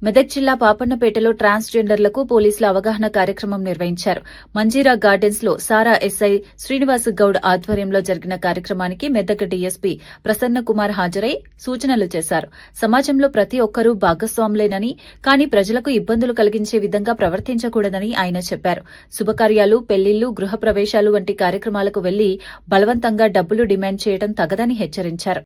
మెదక్ జిల్లా పాపన్నపేటలో ట్రాన్స్జెండర్లకు పోలీసులు అవగాహన కార్యక్రమం నిర్వహించారు. మంజీరా గార్డెన్స్ లో సారా ఎస్ఐ శ్రీనివాస్ గౌడ్ ఆధ్వర్యంలో జరిగిన కార్యక్రమానికి మెదక్ డీఎస్పీ ప్రసన్న కుమార్ హాజరై సూచనలు చేశారు. సమాజంలో ప్రతి ఒక్కరూ భాగస్వాములేనని, కానీ ప్రజలకు ఇబ్బందులు కలిగించే విధంగా ప్రవర్తించకూడదని ఆయన చెప్పారు. శుభకార్యాలు, పెళ్లిళ్లు, గృహప్రవేశాలు వంటి కార్యక్రమాలకు వెళ్లి బలవంతంగా డబ్బులు డిమాండ్ చేయడం తగదని హెచ్చరించారు.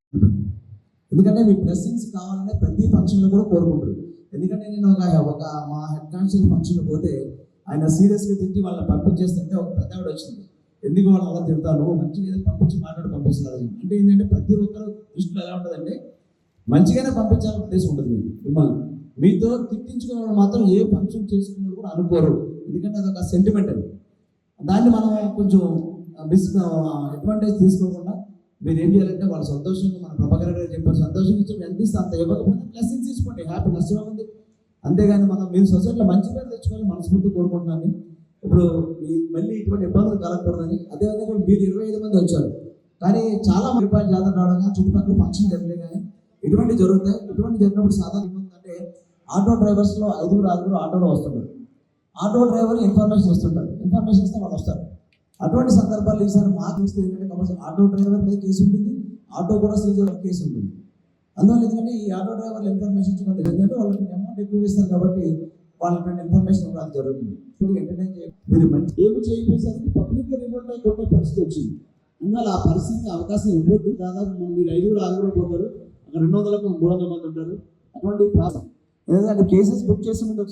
ఎందుకంటే మీ బ్లెస్సింగ్స్ కావాలనే ప్రతి ఫంక్షన్లో కూడా కోరుకుంటారు. ఎందుకంటే నేను ఒక మా హెడ్ కానిస్టేబుల్ ఫంక్షన్కి పోతే ఆయన సీరియస్గా తిట్టి వాళ్ళని పంపించేస్తుంటే ఒక పెద్ద ఆవిడ వచ్చింది. ఎందుకు వాళ్ళు అలా తిడతాను, మంచిగా ఏదో పంపించి పంపిస్తున్నారు అంటే ఏంటంటే ప్రతి ఒక్కరు దృష్టిలో ఎలా ఉంటుందంటే మంచిగానే పంపించాలని ఉద్దేశం ఉంటుంది మిమ్మల్ని. మీతో తిట్టించుకునే వాళ్ళు మాత్రం ఏ ఫంక్షన్ చేసుకునే కూడా అనుకోరు. ఎందుకంటే అదొక సెంటిమెంట్ అది. దాన్ని మనం కొంచెం అడ్వాంటేజ్ తీసుకోకుండా మీరు ఏం చేయాలంటే వాళ్ళ సంతోషంగా మన ప్రభాకర్ గారు చెప్పారు, సంతోషం ఇచ్చి ఎంత ఇస్తే అంత ఇవ్వకపోతే బ్లెస్సింగ్స్ తీసుకోండి, హ్యాపీ నష్టం ఉంది. అంతేగాని మనం మీరు సొసైటీలో మంచి పేరు తెచ్చుకోవాలి మనస్ఫూర్తి కోరుకుంటున్నాను. ఇప్పుడు మళ్ళీ ఇటువంటి ఇబ్బందులు కలగకూడదని. అదేవిధంగా మీరు 25 మంది వచ్చారు, కానీ చాలా రూపాయలు జాతర రావడం కానీ చుట్టుపక్కల ఫంక్షన్ జరిగే కానీ ఇటువంటి జరుగుతాయి. ఇటువంటి జరిగినప్పుడు సాధారణ ఏమవుతుందంటే ఆటో డ్రైవర్స్లో 5-6 ఆటోలో వస్తుంటారు. ఆటో డ్రైవర్ ఇన్ఫర్మేషన్ ఇస్తుంటారు, ఇన్ఫర్మేషన్ ఇస్తే వాళ్ళు వస్తారు. అటువంటి సందర్భాలు ఈసారి మాకు వస్తే ఏంటంటే కంపల్సరీ ఆటో డ్రైవర్ మీద కేసు ఉంటుంది, ఆటో కూడా సీజర్ కేసు ఉంటుంది. అందువల్ల ఎందుకంటే ఈ ఆటో డ్రైవర్లు ఇన్ఫర్మేషన్ ఇచ్చుకుంటే ఎందుకంటే వాళ్ళకి అమౌంట్ ఎక్కువ ఇస్తారు కాబట్టి వాళ్ళకి ఇన్ఫర్మేషన్ ఇవ్వడానికి జరుగుతుంది. ఎంటర్టైన్ చేయాలి, మీరు మంచి ఏమి చేయకపోయేసరికి పబ్లిక్గా రిమోట్ అయి కొట్టే పరిస్థితి వచ్చింది. అందువల్ల ఆ పరిస్థితికి అవకాశం ఇవ్వద్దు. దాదాపు మీరు 5-6 పోతారు, అక్కడ 200-300 మంది ఉంటారు. అటువంటి ప్రాబ్లం ఎందుకంటే కేసెస్ బుక్ చేసే ముందు ఒకసారి